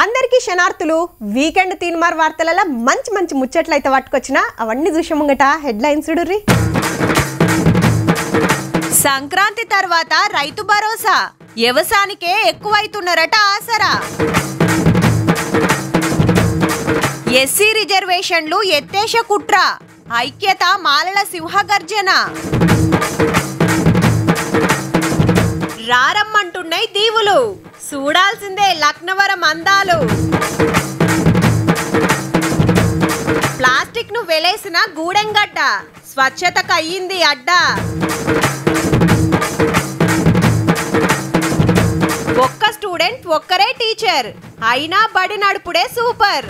అందరికీ శనార్థులు వీకెండ్ తీన్మార్ వార్తలలో మంచి మంచి ముచ్చట్లయితే పట్టుకొచ్చినా అవన్నీ చూసే ముంగట హెడ్లైన్స్ చూడుర్రి. సంక్రాంతి తర్వాత రైతు భరోసా వ్యవసాయానికే ఎక్కువైతున్నారట ఆసరా. ఎస్సీ రిజర్వేషన్లు ఎత్తేసే కుట్ర ఐక్యత మాలల సింహగర్జన. రారమ్మంటున్నాయి దీవులు చూడాల్సిందే లక్నవరం అందాలు. ప్లాస్టిక్ ను వెలేసిన గూడెంగడ్డ స్వచ్ఛతకు అయ్యింది అడ్డ. ఒక్క స్టూడెంట్ ఒక్కరే టీచర్ అయినా బడి నడుపుడే సూపర్.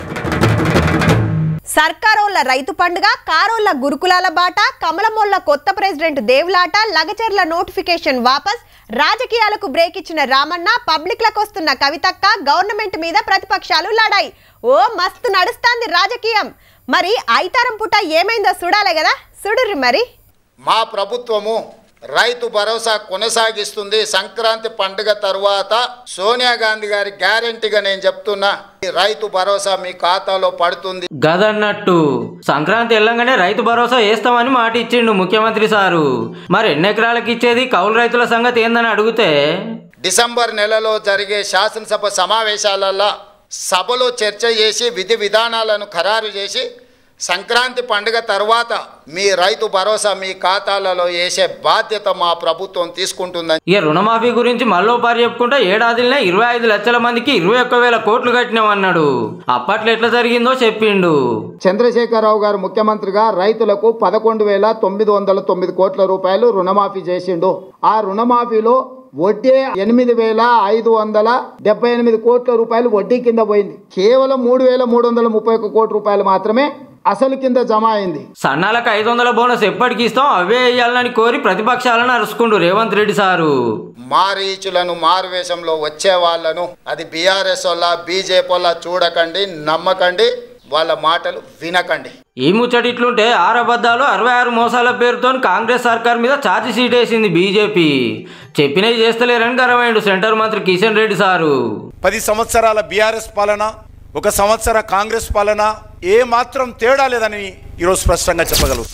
సర్కారోళ్ళ రైతు పండుగ, కారోళ్ళ గురుకులాల బాట, కమలమోళ్ళ కొత్త ప్రెసిడెంట్ దేవులాట, లగచర్ల నోటిఫికేషన్ వాపస్, రాజకీయాలకు బ్రేక్ ఇచ్చిన రామన్న, పబ్లిక్లకు వస్తున్న కవితక్క, గవర్నమెంట్ మీద ప్రతిపక్షాలు లడాయి. ఓ మస్తు నడుస్తాంది రాజకీయం. మరి ఐతారం పుట్ట ఏమైందో చూడాలి కదా, చూడుర్రి మరి. మా ప్రభుత్వము రైతు భరోసా కొనసాగిస్తుంది. సంక్రాంతి పండుగ తర్వాత సోనియా గాంధీ గారి గ్యారెంటీగా నేను చెప్తున్నా, రైతు భరోసా మీ ఖాతాలో పడుతుంది గదన్నట్టు. సంక్రాంతి వెళ్ళంగానే రైతు భరోసా వేస్తామని మాట ఇచ్చిండు ముఖ్యమంత్రి సారు. మరి ఎన్ని ఎకరాలకు ఇచ్చేది, కౌలు రైతుల సంగతి ఏందని అడిగితే, డిసెంబర్ నెలలో జరిగే శాసనసభ సమావేశాలలో సభలో చర్చ చేసి విధి విధానాలను ఖరారు చేసి సంక్రాంతి పండుగ తర్వాత మీ రైతు భరోసా మీ ఖాతాలలో వేసే బాధ్యత మా ప్రభుత్వం తీసుకుంటుందని. ఇక రుణమాఫీ గురించి మళ్ళోపారి చెప్పుకుంటే ఏడాదిలోనే 25 లక్షల మందికి 21,000 కోట్లు కట్టినామన్నాడు. అప్పట్లో ఎట్లా జరిగిందో చెప్పిండు. చంద్రశేఖరరావు గారు ముఖ్యమంత్రిగా రైతులకు 11,909 కోట్ల రూపాయలు రుణమాఫీ చేసిండు. ఆ రుణమాఫీలో వడ్డీ 8,578 కోట్ల రూపాయలు వడ్డీ కింద పోయింది. కేవలం 3,331 కోట్ల రూపాయలు మాత్రమే అసలు కింద జమ అయింది. సన్నాలకు 500 బోనస్ ఎప్పటికి ఇస్తాం, అవే వేయాలని కోరి ప్రతిపక్షాలను అరుచుకుంటూ రేవంత్ రెడ్డి సారు. మారీచులను మారువేషంలో వచ్చే వాళ్ళను, అది బీఆర్ఎస్ వల్ల బీజేపీ వల్ల చూడకండి, నమ్మకండి, వాళ్ళ మాటలు వినకండి. ఈ ముచ్చటిట్లుంటే 6 అబద్ధాలు 66 మోసాల పేరుతో కాంగ్రెస్ సర్కార్ మీద ఛార్జ్ షీట్ వేసింది బీజేపీ. చెప్పినవి చేస్తలేరని గరమైండు సెంటర్ మంత్రి కిషన్ రెడ్డి సారు. 10 సంవత్సరాల బీఆర్ఎస్ పాలన, 1 సంవత్సర కాంగ్రెస్ పాలన ఏ మాత్రం తేడా లేదని ఈరోజు స్పష్టంగా చెప్పగలరు.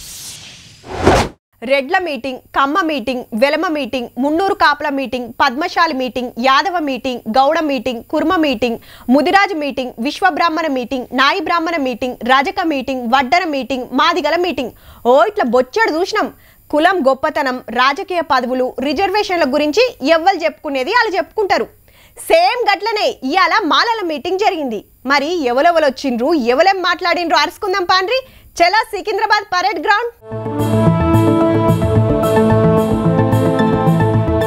రెడ్ల meeting, Kamma meeting, Velama meeting, Munnuru కాపుల meeting, Padmashali meeting, Yadava meeting, Gouda meeting, Kurma meeting, Mudiraju meeting, Vishwabrahmana meeting, Nayi Brahmana meeting, Rajaka meeting, Vaddera meeting, మాదిగల మీటింగ్. ఓ ఇట్లా బొచ్చడు చూసినాం. కులం గొప్పతనం, రాజకీయ పదవులు, రిజర్వేషన్ల గురించి ఎవ్వరు చెప్పుకునేది వాళ్ళు చెప్పుకుంటారు. సేమ్ గట్లనే ఇవాళ మాలల మీటింగ్ జరిగింది. మరి ఎవరెవరు వచ్చిండ్రు, ఎవరేం మాట్లాడిండ్రు అరుచుకుందాం పాండ్రి. చలో Secunderabad parade ground.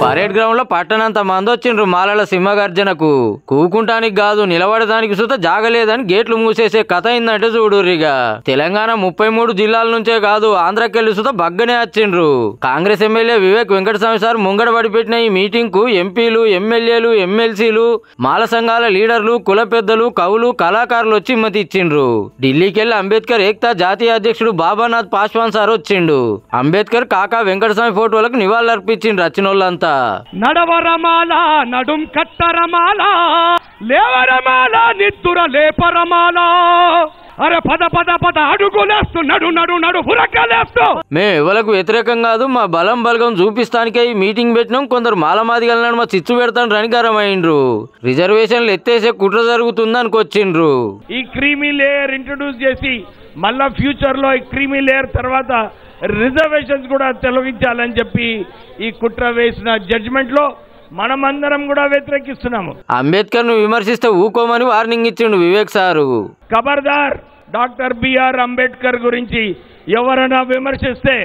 Parade ground లో పట్టణంత మంది వచ్చిండ్రు మాలల సింహగర్జనకు. కూకుంటానికి కాదు, నిలబడడానికి సుత జాగలేదని గేట్లు మూసేసే కథ అయిందంటే చూడుర్రిగా. తెలంగాణ 33 జిల్లాల నుంచే కాదు, ఆంధ్రకెళ్ళి సుత బగ్గనే వచ్చిండ్రు. కాంగ్రెస్ ఎమ్మెల్యే వివేక్ వెంకటస్వామి సార్ ముంగడ పడిపెట్టిన ఈ మీటింగ్ కు ఎంపీలు, ఎమ్మెల్యేలు, ఎమ్మెల్సీలు, మాల సంఘాల లీడర్లు, కుల పెద్దలు, కవులు, కళాకారులు వచ్చి హిమ్మతి ఇచ్చిండ్రు. ఢిల్లీకెళ్లి అంబేద్కర్ ఏక్తా జాతీయ అధ్యక్షుడు బాబానాథ్ పాస్వాన్ సార్ వచ్చిండు. అంబేద్కర్ కాకా వెంకటస్వామి ఫోటోలకు నివాళులర్పించిండ్రు వచ్చినోళ్ళంతా. నడవరమాల నడుం కట్టరమాల, లేవరమాల నిద్దుర లేపరమాల, అరే పద పద పద అడుగులేస్తూ నడు నడు నడు బురకలేస్తూ. మేము ఎవరికి వ్యతిరేకం కాదు, మా బలం బలగం చూపిస్తానికే ఈ మీటింగ్ పెట్టినాం. కొందరు మాలమాదిగలను మా చిచ్చు పెడతాను రణికరమైండ్రు. రిజర్వేషన్లు ఎత్తేసే కుట్ర జరుగుతుంది అనుకొచ్చిండ్రు. ఈ క్రీమీ లేయర్ ఇంట్రడ్యూస్ చేసి మళ్ళా ఫ్యూచర్ లో ఈ క్రీమీ లేయర్ తర్వాత రిజర్వేషన్స్ కూడా తొలగించాలని చెప్పి ఈ కుట్ర వేసిన జడ్జిమెంట్ లో మనమందరం కూడా వ్యతిరేకిస్తున్నాము. అంబేద్కర్ ను విమర్శిస్తే ఊకోమని వార్నింగ్ ఇచ్చిండు వివేక్ సారు. ఖబర్దార్, డాక్టర్ బిఆర్ అంబేద్కర్ గురించి ఎవరైనా విమర్శిస్తే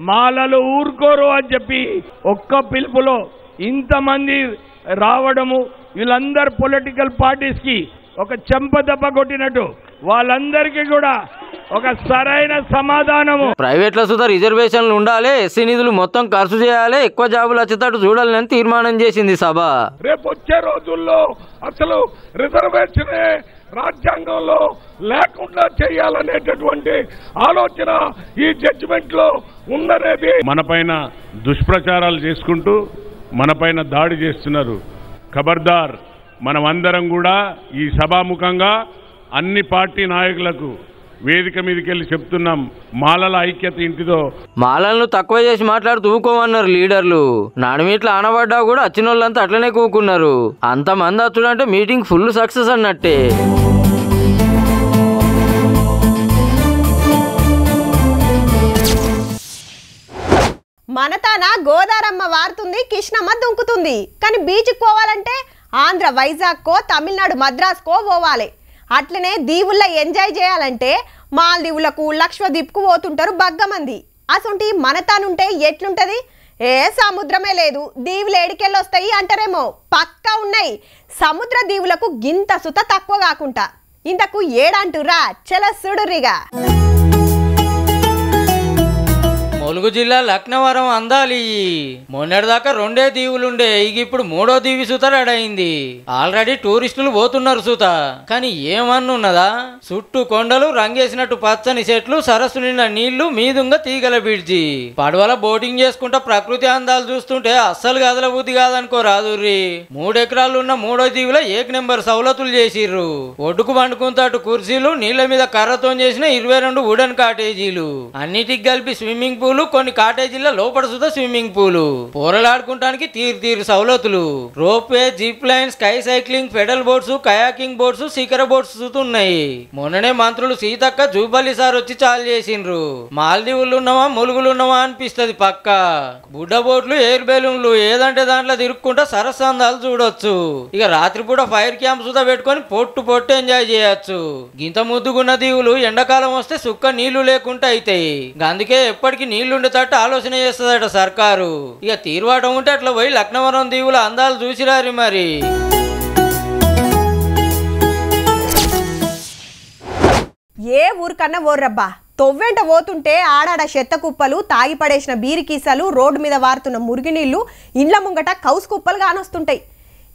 మాలలు ఊరుకోరు అని చెప్పి ఒక్క పిలుపులో ఇంతమంది రావడము, వీళ్ళందరు పొలిటికల్ పార్టీస్ కి ఒక చెంప దెబ్బ కొట్టినట్టు వాళ్ళందరికీ కూడా ఒక సరైన సమాధానము. ప్రైవేట్ లో సుధా రిజర్వేషన్లు ఉండాలి, ఎస్సీ నిధులు మొత్తం ఖర్చు చేయాలి, ఎక్కువ జాబులు వచ్చేటట్టు చూడాలని తీర్మానం చేసింది సభ. రేపు వచ్చే రోజుల్లో అసలు రిజర్వేషన్ రాజ్యాంగంలో లేకుండా చేయాలనేటటువంటి ఆలోచన ఈ జడ్జిమెంట్ లో ఉందనేది. మనపైన దుష్ప్రచారాలు చేసుకుంటూ మనపైన దాడి చేస్తున్నారు. ఖబర్దార్, మనమందరం కూడా ఈ సభాముఖంగా అన్ని పార్టీ నాయకులకు వేదిక మీదకి వెళ్ళి చెప్తున్నాం, మాలల ఐక్యత ఇంటిదో. మాలలను తక్కువ చేసి మాట్లాడుతూ ఊకోమన్నారు లీడర్లు. నాడమీట్లా ఆనబడ్డా కూడా వచ్చిన వాళ్ళంతా అట్లనే కూకున్నారు. అంతమంది వచ్చుడంటే మీటింగ్ ఫుల్ సక్సెస్ అన్నట్టే. మనతాన గోదారమ్మ వారుతుంది, కృష్ణమ్మ దుంకుతుంది. కానీ బీచ్కి పోవాలంటే ఆంధ్ర వైజాగ్కో తమిళనాడు మద్రాసుకో పోవాలి. అట్లనే దీవుల్లో ఎంజాయ్ చేయాలంటే మాల్దీవులకు లక్షద్వీప్కు పోతుంటారు బగ్గమంది. అసొంటి మనతానుంటే ఎట్లుంటది? ఏ సముద్రమే లేదు, దీవులు ఏడికెళ్ళి వస్తాయి అంటారేమో, పక్కా ఉన్నాయి. సముద్ర దీవులకు గింత సుత తక్కువ కాకుండా ఇంతకు ఏడంటురా చల సుడురిగా. ములుగు జిల్లా లక్నవరం అందాలి. మొన్నటిదాకా 2 దీవులుండే, ఇక ఇప్పుడు 3వ దీవి సుత రెడైంది. ఆల్రెడీ టూరిస్టులు పోతున్నారు సుత. కానీ ఏమన్నున్నదా, చుట్టూ కొండలు, రంగేసినట్టు పచ్చని చెట్లు, సరస్సు నిండా నీళ్లు, మీదుంగ తీగల బిడ్జి. పడవల బోటింగ్ చేసుకుంటా ప్రకృతి అందాలు చూస్తుంటే అస్సలు గదల బుద్ధి కాదనుకో రాదుర్రి. 3 ఎకరాలు ఉన్న 3వ దీవిలో ఏక నెంబర్ సౌలతులు చేసిర్రు. ఒడ్డుకు పండుకుంటాటు కుర్చీలు, నీళ్ల మీద కర్రతో చేసిన 22 వుడెన్ కాటేజీలు, అన్నిటికి కలిపి స్విమ్మింగ్ పూల్, కొన్ని కాటేజీల లోపల సుధా స్విమ్మింగ్ పూల్, పోరలాడుకుంటానికి తీరు సౌలతులు, ropeway, zip line, sky cycling, pedal boats, kayaking boats, shikara boats ఉన్నాయి. మొన్ననే మంత్రులు సీతక్క, జూబల్లి సార్ వచ్చి చాలు చేసిండ్రు. మాల్దీవులు ఉన్నావా ములుగులు ఉన్నావా అనిపిస్తుంది పక్క. బుడ్డ బోట్లు, ఎయిర్ బెలూన్లు, ఏదంటే దాంట్లో తిరుక్కుంటా సరస్సు అందాలు చూడొచ్చు. ఇక రాత్రిపూట ఫైర్ క్యాంప్ సుధా పెట్టుకొని పొట్టు ఎంజాయ్ చేయొచ్చు. గింత ముద్దుగున్న దీవులు ఎండాకాలం వస్తే సుక్క నీళ్లు లేకుండా అవుతాయి. అందుకే ఎప్పటికీ నీళ్లుండేటట్టు ఆలోచన చేస్తుందట సర్కారు. ఇక తీర్వాటం ఉంటే అట్లా పోయి లక్నవరం దీవుల అందాలు చూసిరారి మరి. ఏ ఊరికన్నా ఓర్రబ్బా, తొవ్వెంట పోతుంటే ఆడాడ చెత్త కుప్పలు, తాగి పడేసిన బీరి కీసాలు, రోడ్డు మీద వారుతున్న మురిగినీళ్లు, ఇండ్ల ముంగట కౌసు కుప్పలు కానొస్తుంటాయి.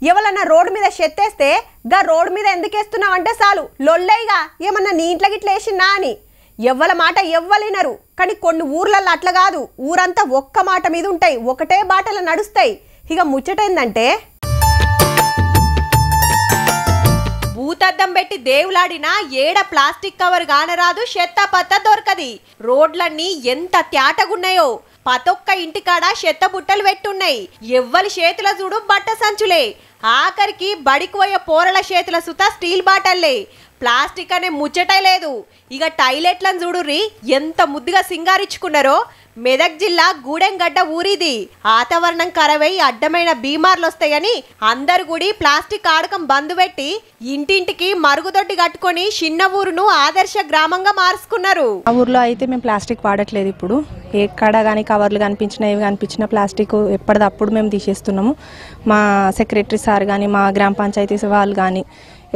ఎవరన్నా రోడ్డు మీద చెత్తేస్తే గా రోడ్డు మీద ఎందుకేస్తున్నావంటే చాలు లొల్లైగా, ఏమన్నా నీ ఇంట్లో గిట్ల వేసిందా అని. ఎవ్వల మాట ఎవ్వలినరు. కానీ కొన్ని ఊర్లలో అట్లా కాదు, ఊరంతా ఒక్క మాట మీద ఉంటాయి, ఒకటే బాటలు నడుస్తాయి. ఇక ముచ్చటైందంటే భూతద్దం పెట్టి దేవులాడినా ఏడ ప్లాస్టిక్ కవర్ గానరాదు, చెత్త పత్త దొరకది. రోడ్లన్నీ ఎంత తేటగున్నాయో, పతొక్క ఇంటికాడ చెత్త బుట్టలు పెట్టున్నాయి. ఎవ్వరి చేతుల చూడు బట్ట సంచులే, ఆఖరికి బడికి పోయే పోరల చేతుల సుత స్టీల్ బాటల్లే. ప్లాస్టిక్ అనే ముచ్చటే లేదు. ఇక టాయిలెట్లను చూడుర్రి ఎంత ముద్దుగా సింగారించుకున్నారో. మెదక్ జిల్లా గూడెంగడ్డ ఊరిది. వాతావరణం కరవై అడ్డమైన బీమార్లు వస్తాయని అందరు గుడి ప్లాస్టిక్ ఆడకం బంద్ పెట్టి ఇంటింటికి మరుగుదొడ్డి కట్టుకొని చిన్న ఊరును ఆదర్శ గ్రామంగా మార్చుకున్నారు. ఆ ఊర్లో అయితే మేము ప్లాస్టిక్ వాడట్లేదు. ఇప్పుడు ఎక్కడ కానీ కవర్లు కనిపించినా ఏవి కనిపించినా ప్లాస్టిక్ ఎప్పటిదప్పుడు మేము తీసేస్తున్నాము. మా సెక్రటరీ సార్ కానీ మా గ్రామ పంచాయతీ వాళ్ళు కానీ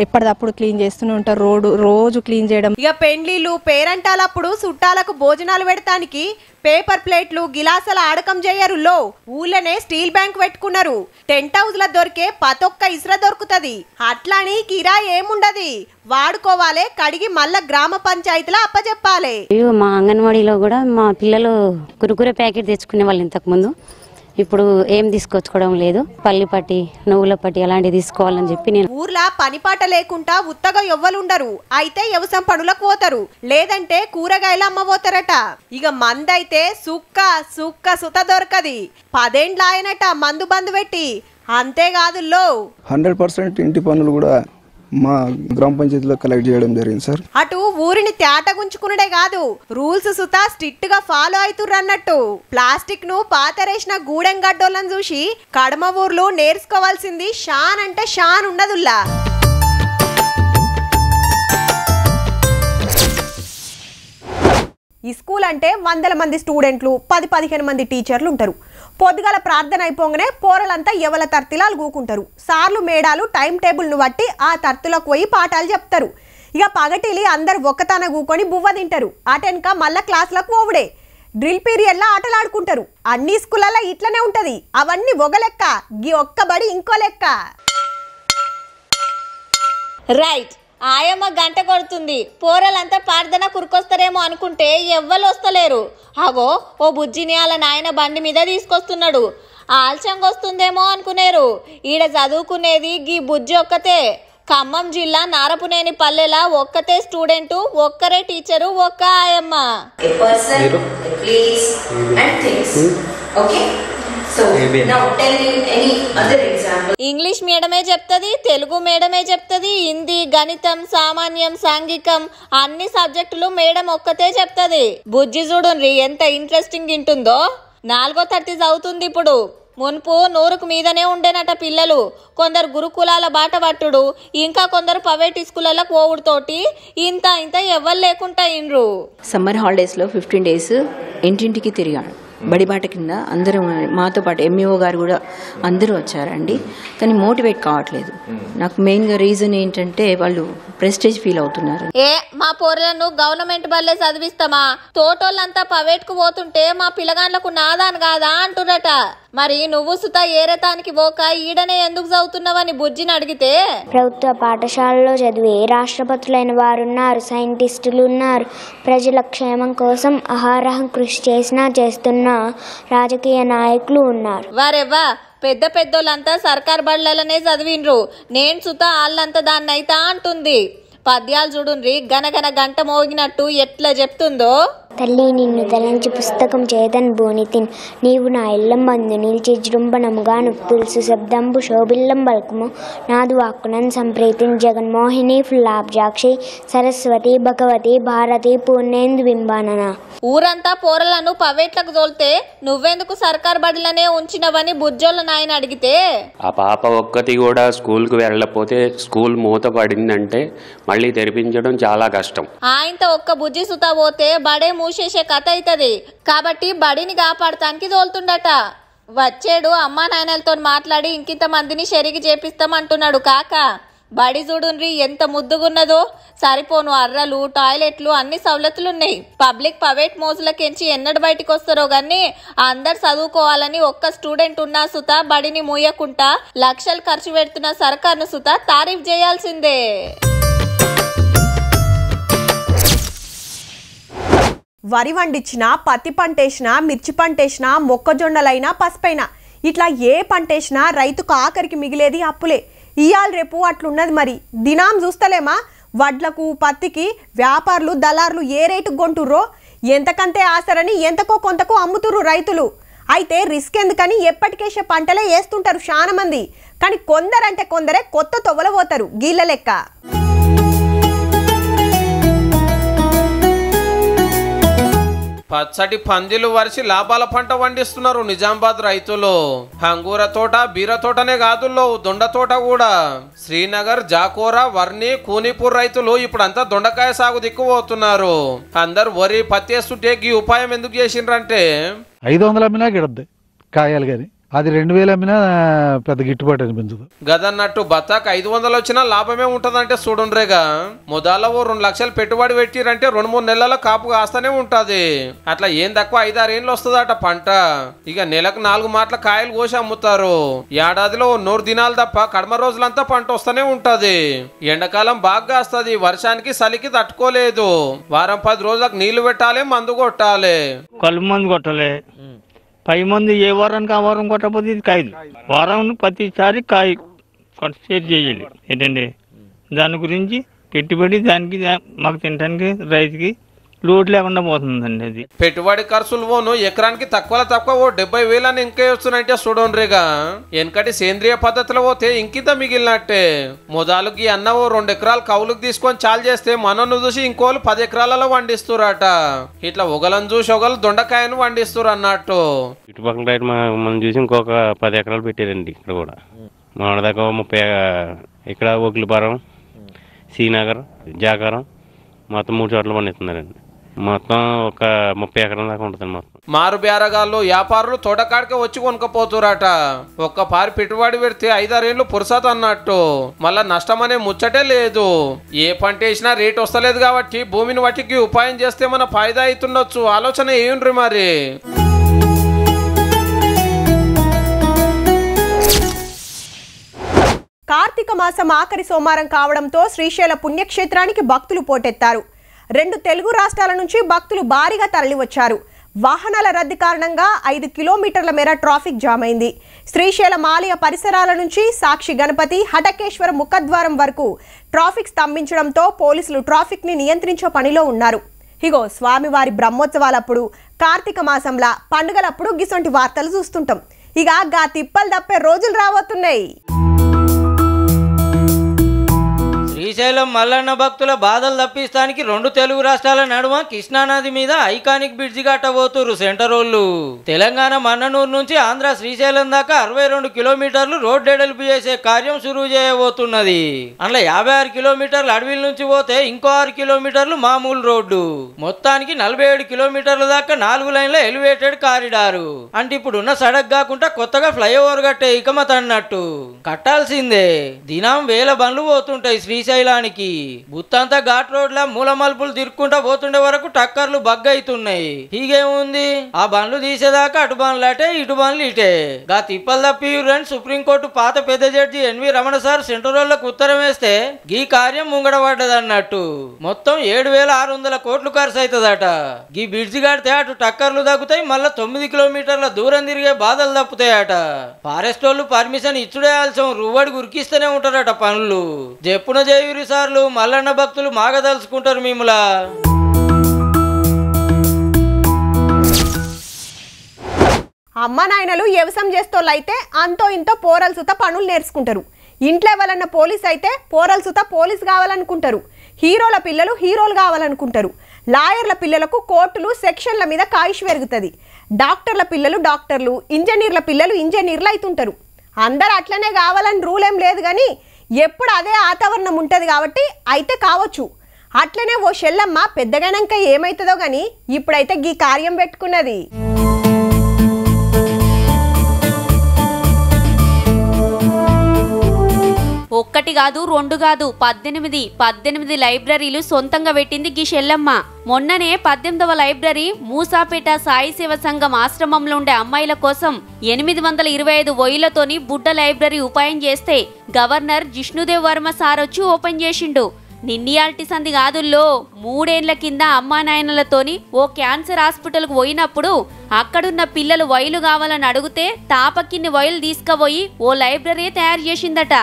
ఎప్పటిదప్పుడు క్లీన్ చేస్తూనే ఉంటారు. రోజు క్లీన్ చేయడం. ఇక పెండ్లీలు, పేరంటాలప్పుడు చుట్టాలకు భోజనాలు పెడతానికి పేపర్ ప్లేట్లు, గిలాసాల ఆడకం చేయరులో. ఊళ్ళనే స్టీల్ బ్యాంక్ పెట్టుకున్నారు. టెంట్ హౌస్ ల దొరికే పతొక్క ఇసుర దొరుకుతుంది. అట్లాని కిరా ఏముండది, వాడుకోవాలి, కడిగి మళ్ళా గ్రామ పంచాయతీలో అప్పచెప్పాలి. మా అంగన్వాడీలో కూడా మా పిల్లలు కురుకురే ప్యాకెట్ తెచ్చుకునే వాళ్ళు ఇంతకు ముందు. ఇప్పుడు ఏం తీసుకొచ్చుకోవడం లేదు. పల్లి పట్టి, నువ్వుల పట్టి అలాంటివి తీసుకోవాలని చెప్పి నేను. ఊర్లా పనిపాట లేకుండా ఉత్తగా ఎవ్వలుండరు. అయితే వ్యవసాయం పనులకు పోతారు, లేదంటే కూరగాయలు అమ్మబోతారట. ఇక మందైతే సుక్క సుత దొరకది. 10 ఏండ్లు ఆయనట మందు బందు పెట్టి. అంతేకాదు 100% ఇంటి పనులు కూడా మా గ్రామ పంచాయతీలో కలెక్ట్ చేయడం జరిగింది సార్. అటు ఊరిని తేటగుంచుకునుడే కాదు, రూల్స్ సుతా స్ట్రిక్ట్ గా ఫాలో అవుతుర్రు అన్నట్టు. ప్లాస్టిక్ ను పాతరేసిన గూడెంగడ్డోళ్ళని చూసి కడమ ఊర్లు నేర్చుకోవాల్సింది షాన్ అంటే షాన్ ఉండదుల్లా. ఈ స్కూల్ అంటే 100 మంది స్టూడెంట్లు, 10-15 మంది టీచర్లు ఉంటారు. పొద్దుగల ప్రార్థన అయిపోగానే పోరలంతా ఎవల తర్తిలాలు కూకుంటారు. సార్లు మేడాలు టైం టేబుల్ను బట్టి ఆ తర్తులకు పోయి పాఠాలు చెప్తారు. ఇక పగటిలి అందరు ఒక్కతాన కూకొని బువ్వ తింటారు. అటెనక మళ్ళా క్లాసులకు పోవుడే. డ్రిల్ పీరియడ్లో ఆటలు ఆడుకుంటారు. అన్ని స్కూళ్ళల్లో ఇట్లనే ఉంటది. అవన్నీ ఒక లెక్క, గీ ఒక్క బడి ఇంకో లెక్క. రైట్, ఆయమ్మ గంట కొడుతుంది. పోరలంతా ప్రార్థన కురుకొస్తారేమో అనుకుంటే ఎవ్వరు వస్తలేరు. అగో ఓ బుజ్జిని వాళ్ళ నాయన బండి మీద తీసుకొస్తున్నాడు. ఆల్చంగా వస్తుందేమో అనుకునేరు. ఈడ చదువుకునేది గీ బుజ్జి ఒక్కతే. ఖమ్మం జిల్లా నారపునేని పల్లెలా ఒక్కతే స్టూడెంట్, ఒక్కరే టీచరు, ఒక్క ఆయమ్మ. ఇంగ్లీష్ మీడియమే చెప్తుంది, తెలుగు మీడియమే చెప్తుంది, హిందీ, గణితం, సామాన్యం, సాంఘికం అన్ని సబ్జెక్టులు మేడం ఒక్కతే చెప్తుంది. బుజ్జి చూడుండ్రి ఎంత ఇంట్రెస్టింగ్ ఉంటుందో. 4వ తరగతి చదువుతుంది ఇప్పుడు. మున్పు 100కు మీదనే ఉండేనట పిల్లలు. కొందరు గురుకులాల బాట పట్టుడు, ఇంకా కొందరు ప్రైవేట్ స్కూళ్ళకు పోవుడుతోటి ఇంత ఎవ్వరు లేకుండా ఇండ్రు. సమ్మర్ హాలిడేస్లో 15 days ఇంటింటికి తిరిగాడు. బడిబాట కింద అందరూ మాతో పాటు ఎంఈఓ గారు కూడా అందరూ వచ్చారండి. కానీ మోటివేట్ కావట్లేదు. నాకు మెయిన్గా రీజన్ ఏంటంటే వాళ్ళు ప్రెస్టేజ్ ఫీల్ అవుతున్నారు. మా పోరలను గవర్నమెంట్ బల్లే చదివిస్తామా, తోటోళ్ళంతా ప్రైవేట్ కు పోతుంటే మా పిల్లగాండ్లకు నాదాను కాదా అంటున్నట. మరి నువ్వు సుత ఏరేతానికి పోక ఈడనే ఎందుకు చదువుతున్నావని బుజ్జిని అడిగితే, ప్రభుత్వ పాఠశాలలో చదివే రాష్ట్రపతులైన వారున్నారు, సైంటిస్టులు ఉన్నారు, ప్రజల క్షేమం కోసం అహరహం కృషి చేస్తున్న రాజకీయ నాయకులు ఉన్నారు. వారెవ్వా పెద్ద పెద్దోళ్ళంతా సర్కార్ బళ్ళలనే చదివిండ్రు, నేను సుత వాళ్ళంతా దాన్నైతా అంటుంది. పద్యాలు చూడుండ్రి గనగన గంట మోగినట్టు ఎట్లా చెప్తుందో. తల్లి నిన్ను తలంచి పుస్తకం చేదన్ బోనితిన్, నీవు నా ఇల్లం బంధు నిలిచి జృంభణముగా తులసు శబ్దంబు శోభిల్లం బల్కము, నాదు వాక్కునన్ సంప్రీతిన్ జగన్మోహిని ఫుల్లాబ్జాక్షి సరస్వతి భగవతి భారతి పూర్ణేందు బింబానన. ఊరంతా పోరలను పవేట్లకు తోలితే నువ్వెందుకు సర్కార్ బడిలనే ఉంచినవని బుజ్జోళ్ళ నాయన అడిగితే, ఆ పాప ఒక్కటి కూడా స్కూల్కు వెళ్ళకపోతే స్కూల్ మూత పడిందంటే మళ్ళీ తెరిపించడం చాలా కష్టం. ఆయనతో ఒక్క బుజ్జి సుత పోతే బడే మూసేసే కథ అవుతుంది. కాబట్టి బడిని కాపాడటానికి తోలుతుండట. వచ్చేడు అమ్మా నాయనలతో మాట్లాడి ఇంకింత మందిని షెరికి చేపిస్తామంటున్నాడు కాక. బడి చూడుండ్రి ఎంత ముద్దుగున్నదో. సరిపోను అర్రలు, టాయిలెట్లు అన్ని సవలతులున్నాయి. పబ్లిక్ ప్రైవేట్ మోజులకెంచి ఎన్నడు బయటికి వస్తారో గానీ అందరు చదువుకోవాలని ఒక్క స్టూడెంట్ ఉన్నా సుత బడిని మూయకుండా లక్షలు ఖర్చు పెడుతున్న సర్కార్ను సుత తారీఫ్ చేయాల్సిందే. వరి వండించినా, పత్తి పంటేసినా, మిర్చి పంటేసినా, మొక్కజొన్నలైనా, పసుపైనా ఇట్లా ఏ పంటేసినా రైతుకు ఆఖరికి మిగిలేది అప్పులే. ఇయాల రేపు అట్లున్నది. మరి దినాం చూస్తలేమా, వడ్లకు పత్తికి వ్యాపారులు దళారులు ఏ రేటుకు కొంటుర్రో. ఎంతకంతే ఆసరని ఎంతకో కొంతకో అమ్ముతుర్రు రైతులు. అయితే రిస్క్ ఎందుకని ఎప్పటికేసే పంటలే వేస్తుంటారు చాలా మంది. కానీ కొందరంటే కొందరే కొత్త తొవ్వల పోతారు గీళ్ళ లెక్క. పచ్చటి పందిలు వరిసి లాభాల పంట పండిస్తున్నారు నిజామాబాద్ రైతులు. అంగూర తోట, బీర తోటనే కాదుల్లో దొండ తోట కూడా. శ్రీనగర్, జాకోరా, వర్ణి, కూనిపూర్ రైతులు ఇప్పుడంతా దొండకాయ సాగు దిక్కుపోతున్నారు. అందరు వరి పత్తి వేస్తుంటే ఈ ఉపాయం ఎందుకు చేసిండ్రంటే 500 అమ్మినా గిడద్ది కాయాలి కానీ అది 2000 అమ్మినా పెద్ద గిట్టుబాటు అనిపించదు. గదన్నట్టు బత్తాకు 500 వచ్చినా లాభమే ఉంటదంటే చూడుండ్రేగా. మొదల 2 లక్షలు పెట్టుబడి పెట్టిరంటే 2-3 నెలల కాపు కాస్తూనే ఉంటది. అట్లా ఏం తక్కువ 5-6 ఏళ్ళు వస్తుందట పంట. ఇక నెలకు 4 మాటల కాయలు కోసి అమ్ముతారు. ఏడాదిలో 100 దినాలు తప్ప కడమ రోజులంతా పంట వస్తూనే ఉంటది. ఎండాకాలం బాగా వస్తుంది, వర్షానికి చలికి తట్టుకోలేదు. వారం 10 రోజులకు నీళ్లు పెట్టాలి, మందు కొట్టాలి. కలుపు మందు కొట్టాలి. 10 మంది ఏ వారానికి ఆ వారం కొట్టకపోతే ఇది కాయదు. వారం ప్రతిసారి కాయ సేట్ చేయాలి. ఏంటంటే దాని గురించి పెట్టుబడి దానికి మాకు తినడానికి రైతుకి లోటు లేకుండా పోతుందండి. అది పెట్టుబడి ఖర్చులు పోను ఎకరానికి తక్కువ 70,000 అని ఇంకా వస్తున్నాయంటే చూడండిగా. వెనకటి సేంద్రియ పద్ధతిలో పోతే ఇంకింత మిగిలినట్టే. మొదలుకి అన్న 2 ఎకరాలు కౌలుకు తీసుకొని చాలు చేస్తే మనను చూసి ఇంకోళ్ళు 10 ఎకరాలలో వండిస్తురట. ఇట్లా ఒకలను చూసి ఒకళ్ళు దొండకాయను వండిస్తురు అన్నట్టు. చుట్టుపక్కల రైతు మనం చూసి ఇంకొక 10 ఎకరాలు పెట్టారండి. ఇక్కడ కూడా మన దాకా 30 ఇక్కడ ఓకిలిపురం, శ్రీనగర్, జాకారం మొత్తం 3 చోట్ల పండిస్తున్నారండి. మొత్తం ఒక 30 ఎకరాల దాకా ఉంటుంది. మొత్తం మారు బేరగాళ్ళు వ్యాపారులు తోటకాడికే వచ్చి కొనుక్కపోతురట. ఒక్క పారి పెట్టుబడి పెడితే 5-6 ఏళ్ళు పురుసత అన్నట్టు. మళ్ళా నష్టం అనే ముచ్చటే లేదు. ఏ పంట వేసినా రేట్ వస్తలేదు కాబట్టి భూమిని వాటికి ఉపాయం చేస్తే మన ఫాయిదా అవుతుండొచ్చు. ఆలోచన ఏంట్రీ మరి. కార్తీక మాసం ఆఖరి సోమవారం కావడంతో శ్రీశైల పుణ్యక్షేత్రానికి భక్తులు పోటెత్తారు. 2 తెలుగు రాష్ట్రాల నుంచి భక్తులు భారీగా తరలివచ్చారు. వాహనాల రద్దీ కారణంగా 5 కిలోమీటర్ల మేర ట్రాఫిక్ జామ్ అయింది. శ్రీశైలం ఆలయ పరిసరాల నుంచి సాక్షి గణపతి హటకేశ్వర ముఖద్వారం వరకు ట్రాఫిక్ స్తంభించడంతో పోలీసులు ట్రాఫిక్ ని నియంత్రించే పనిలో ఉన్నారు. ఇగో స్వామివారి బ్రహ్మోత్సవాలప్పుడు, కార్తీక మాసంలా పండుగలప్పుడు గిసొంటి వార్తలు చూస్తుంటాం. ఇక గా తిప్పలు తప్పే రోజులు రాబోతున్నాయి. శ్రీశైలం మల్లన్న భక్తుల బాధలు తప్పిస్తానికి 2 తెలుగు రాష్ట్రాల నడుమ కృష్ణానది మీద ఐకానిక్ బ్రిడ్జి కట్టబోతురు సెంటరోళ్ళు. తెలంగాణ మన్ననూరు నుంచి ఆంధ్ర శ్రీశైలం దాకా 62 కిలోమీటర్లు రోడ్ వెడల్పు చేసే కార్యం సురువు చేయబోతున్నది. అందులో 56 కిలోమీటర్లు అడవిల నుంచి పోతే ఇంకో 6 కిలోమీటర్లు మామూలు రోడ్డు. మొత్తానికి 47 కిలోమీటర్ల దాకా 4 లైన్ల ఎలివేటెడ్ కారిడారు. అంటే ఇప్పుడున్న సడక్ కాకుండా కొత్తగా ఫ్లైఓవర్ కట్టే ఇకమత్ అన్నట్టు. కట్టాల్సిందే. దినం వేల బండ్లు పోతుంటాయి శ్రీశైలానికి. బుత్తంతా ఘాట్ రోడ్ల మూల మలుపులు తిరుక్కుంటా పోతుండే వరకు టక్కర్లు బగ్గైతున్నాయి. హీగేముంది, ఆ బండ్లు తీసేదాకా అటు బండ్లు అటే ఇటు బండ్లు ఇటే. గా తిప్పలు తప్పియురని సుప్రీంకోర్టు పాత పెద్ద జడ్జి ఎన్వి రమణ సార్ సెంట్రల్లకు ఉత్తరం వేస్తే గీ కార్యం ముంగడబడ్డదన్నట్టు. మొత్తం 7,600 కోట్లు ఖర్చు అవుతుందట. గీ బ్రిడ్జి కడితే అటు టక్కర్లు తగ్గుతాయి, మళ్ళా 9 కిలోమీటర్ల దూరం తిరిగే బాధలు తప్పుతాయట. ఫారెస్ట్ వాళ్ళు పర్మిషన్ ఇచ్చుడే ఆల్సం రువ్వడి గురికిస్తూనే ఉంటారట పనులు. చెప్పున జయురి సార్లు మల్లన్న భక్తులు మాగదలుచుకుంటారు మిమ్ములా. అమ్మ నాయనలు వ్యవసాయం చేస్తోళ్ళైతే అంతో ఇంతో పోరల సుత పనులు నేర్చుకుంటారు. ఇంట్లో ఎవరన్నా పోలీస్ అయితే పోరల సుత పోలీస్ కావాలనుకుంటారు. హీరోల పిల్లలు హీరోలు కావాలనుకుంటారు. లాయర్ల పిల్లలకు కోర్టులు సెక్షన్ల మీద కాయిష్ పెరుగుతుంది. డాక్టర్ల పిల్లలు డాక్టర్లు, ఇంజనీర్ల పిల్లలు ఇంజనీర్లు అవుతుంటారు. అందరు అట్లనే కావాలని రూల్ ఏం లేదు, కానీ ఎప్పుడు అదే వాతావరణం ఉంటుంది కాబట్టి అయితే కావచ్చు. అట్లనే ఓ షెల్లమ్మ పెద్దగానాక ఏమవుతుందో కానీ ఇప్పుడైతే గీ కార్యం పెట్టుకున్నది. ఒక్కటి కాదు 2 కాదు 18 లైబ్రరీలు సొంతంగా పెట్టింది గీ షెల్లమ్మ. మొన్ననే 18వ లైబ్రరీ మూసాపేట సాయి సేవ సంఘం ఆశ్రమంలో ఉండే అమ్మాయిల కోసం 825 వోయిలతోని బుడ్డ లైబ్రరీ ఉపాయం చేస్తే గవర్నర్ జిష్ణుదేవ్ వర్మ సార్ వచ్చి ఓపెన్ చేసిండు. నిన్నియాల్టి సంధి కాదుల్లో 3 ఏళ్ల కింద అమ్మా నాయనలతోని ఓ క్యాన్సర్ హాస్పిటల్కు పోయినప్పుడు అక్కడున్న పిల్లలు వైలు కావాలని అడిగితే తాపకిన్ని వైలు తీసుకుపోయి ఓ లైబ్రరీ తయారు చేసిందట.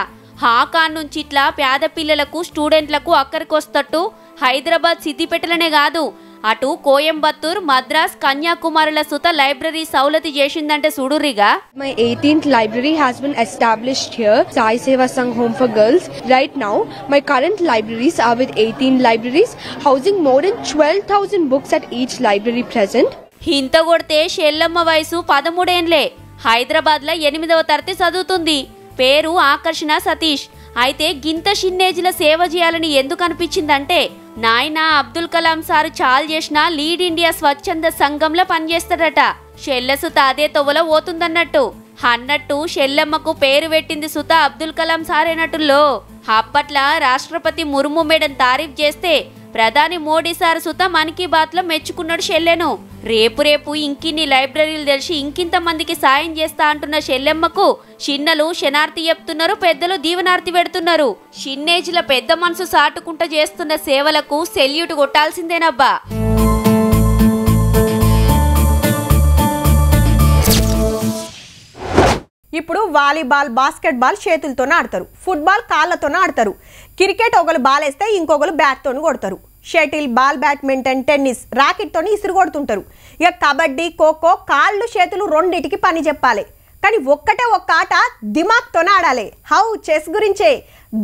హాకాన్ నుంచి ఇట్లా పేద పిల్లలకు స్టూడెంట్లకు అక్కడికొస్తట్టు హైదరాబాద్ సిద్దిపేటలనే కాదు అటు కోయంబత్తూర్ మద్రాస్ కన్యాకుమారిల సుత లైబ్రరీ సౌలతి చేసిందంటే చూడురిగా. My 18th library has been established here, Sai Seva Sangh Home for Girls. Right now, my current libraries are with 18 libraries, housing more than 12,000 books at each library present. ఇంత కొడితే షెల్లమ్మ వయసు 13 ఏండ్లే. హైదరాబాద్లో 8వ తరగతి చదువుతుంది. పేరు ఆకర్షణ సతీష్. అయితే గింత షిన్నేజ్ల సేవ చేయాలని ఎందుకు అనిపించిందంటే నాయన అబ్దుల్ కలాం సార్ చాలు చేసిన లీడ్ ఇండియా స్వచ్ఛంద సంఘంలో పనిచేస్తాడట. షెల్లసుత అదే తొవ్వలో పోతుందన్నట్టు. అన్నట్టు షెల్లమ్మకు పేరు పెట్టింది సుత అబ్దుల్ కలాం సారేనట్టుల్లో. అప్పట్ల రాష్ట్రపతి ముర్ము మేడం తారీఫ్ చేస్తే ప్రధాని మోడీ సార్ సుత మన్ కీ బాత్ లో మెచ్చుకున్నాడు షెల్లెను. రేపు ఇంకిన్ని లైబ్రరీలు తెలిసి ఇంకింత మందికి సాయం చేస్తా అంటున్న షెల్లెమ్మకు చిన్నలు శనార్థి చెప్తున్నారు, పెద్దలు దీవనార్థి పెడుతున్నారు. షిన్నేజ్ల పెద్ద మనసు సాటుకుంటా చేస్తున్న సేవలకు సెల్యూట్ కొట్టాల్సిందేనబ్బా. ఇప్పుడు వాలీబాల్, బాస్కెట్బాల్ చేతులతోనే ఆడతారు. ఫుట్బాల్ కాళ్ళతోనే ఆడతారు. క్రికెట్ ఒకరు బాల్ వేస్తే ఇంకొకరు బ్యాట్తోని కొడతారు. షటిల్, బాల్, బ్యాడ్మింటన్, టెన్నిస్ రాకెట్తోని ఇసురు కొడుతుంటారు. ఇక కబడ్డీ, ఖోఖో కాళ్ళు చేతులు రెండింటికి పని చెప్పాలి. కానీ ఒక్క ఆట దిమాగ్తోనే ఆడాలి. హౌ చెస్ గురించే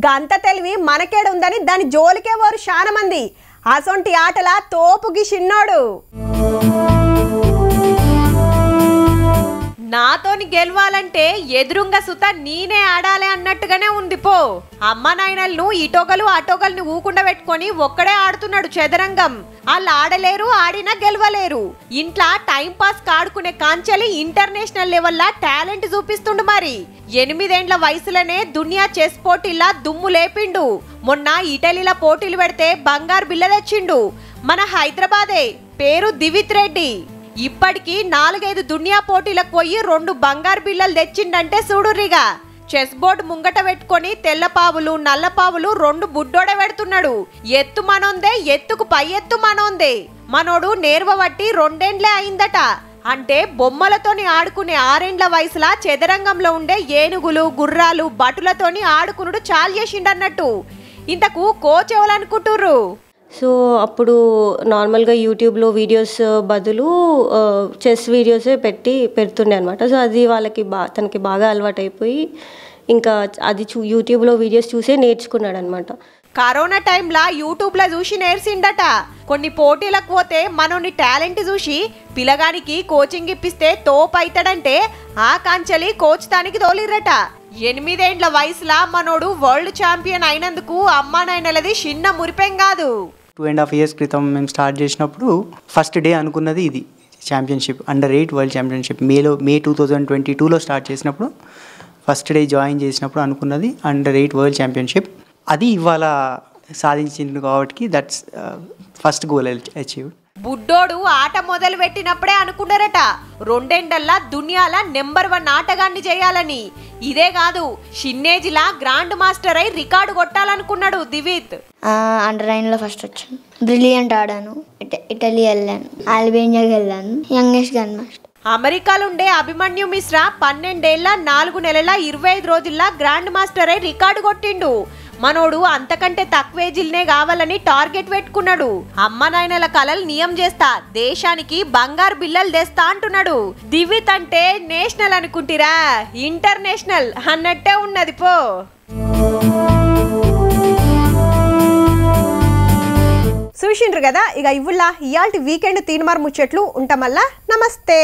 గంత తెలివి మనకేడ ఉందని దాని జోలికే వారు చాలా మంది. అసొంటి ఆటల తోపుకి చిన్నోడు. నాతోని గెలవాలంటే ఎదురుంగ సుత నేనే ఆడాలి అన్నట్టుగానే ఉంది పో. అమ్మ నాయనలను ఇటోగలు అటోగల్ని ఊకుండా పెట్టుకొని ఒక్కడే ఆడుతున్నాడు చదరంగం. వాళ్ళు ఆడలేరు, ఆడినా గెలవలేరు. ఇంట్లో టైం పాస్ ఆడుకునే కాంచెలి ఇంటర్నేషనల్ లెవెల్లా టాలెంట్ చూపిస్తుండు. మరి 8 ఏండ్ల వయసులోనే దునియా చెస్ పోటీలా దుమ్ము లేపిండు. మొన్న ఇటలీలో పోటీలు పెడితే బంగారు బిల్ల తెచ్చిండు. మన హైదరాబాదే, పేరు దివిత్ రెడ్డి. ఇప్పటికి 4-5 దునియా పోటీలకు పోయి 2 బంగారు బిల్లలు తెచ్చిండంటే చూడురిగా. చెస్ బోర్డు ముంగట పెట్టుకొని తెల్లపావులు నల్లపావులు 2 బుడ్డోడ పెడుతున్నాడు. ఎత్తు మనోందే, ఎత్తుకు పై ఎత్తు మనోందే. మనోడు నేర్వబట్టి 2 ఏండ్లే అయిందట. అంటే బొమ్మలతోని ఆడుకునే 6 ఏండ్ల వయసులా చదరంగంలో ఉండే ఏనుగులు గుర్రాలు బటులతోని ఆడుకునుడు చాలు చేసిండన్నట్టు. ఇంతకు కోచ్ ఎవరనుకుంటుర్రు? సో అప్పుడు నార్మల్గా యూట్యూబ్లో వీడియోస్ బదులు చెస్ వీడియోసే పెడుతుండే అనమాట. సో అది వాళ్ళకి తనకి బాగా అలవాటైపోయి ఇంకా అది యూట్యూబ్లో వీడియోస్ చూసే నేర్చుకున్నాడు అనమాట. కరోనా టైంలో యూట్యూబ్లో చూసి నేర్చిండట. కొన్ని పోటీలకు పోతే మనోని టాలెంట్ చూసి పిల్లగానికి కోచింగ్ ఇప్పిస్తే తోపు అవుతాడంటే ఆ కాంచలి కోచ్ తానికి తోలిర్రట. 8 ఏండ్ల వయసులో మనోడు వరల్డ్ ఛాంపియన్ అయినందుకు అమ్మా నాయనలది చిన్న మురిపెం కాదు. 2.5 years క్రితం మేము స్టార్ట్ చేసినప్పుడు ఫస్ట్ డే అనుకున్నది ఇది ఛాంపియన్షిప్, అండర్-8 వరల్డ్ ఛాంపియన్షిప్. మే 2022లో స్టార్ట్ చేసినప్పుడు ఫస్ట్ డే జాయిన్ చేసినప్పుడు అనుకున్నది అండర్-8 వరల్డ్ ఛాంపియన్షిప్. అది ఇవాళ సాధించింది కాబట్టి దట్స్ ఫస్ట్ గోల్ అచీవ్డ్. బుడ్డోడు ఆట మొదలు పెట్టినప్పుడే అనుకున్నారట 2 ఏండ్లల్లా దునియాల నెంబర్ 1 ఆటగాన్ని చేయాలని. ఇదే కాదు షిన్నేజిలా గ్రాండ్ మాస్టర్ అయి రికార్డు కొట్టాలనుకున్నాడు దివిత్. అండర్-9లో ఫస్ట్ వచ్చాను. బ్రిలియంట్ ఆడాను. ఇటలీ వెళ్ళాను, అల్బేనియాకి వెళ్ళాను, యంగెస్ట్ గ్రాండ్ మాస్టర్. అమెరికాలో ఉండే అభిమన్యు మిశ్రా 12 ఏళ్ల 4 నెలల 25 రోజుల్లో గ్రాండ్ మాస్టర్ అయి రికార్డు కొట్టిండు. మనోడు అంతకంటే తక్కువ ఏజిల్నే కావాలని టార్గెట్ పెట్టుకున్నాడు. అమ్మ నాయనల కలలు నియం చేస్తా, దేశానికి బంగారు బిల్లలు తెస్తా అంటున్నాడు. దివిత్ అంటే నేషనల్ అనుకుంటిరా, ఇంటర్నేషనల్ అన్నట్టే ఉన్నది పో. చూసిండ్రు కదా, ఇక ఇవ్వుల్లా ఇయాల్టి వీకెండ్ తీన్మార్ ముచ్చట్లు ఉంటామల్లా. నమస్తే.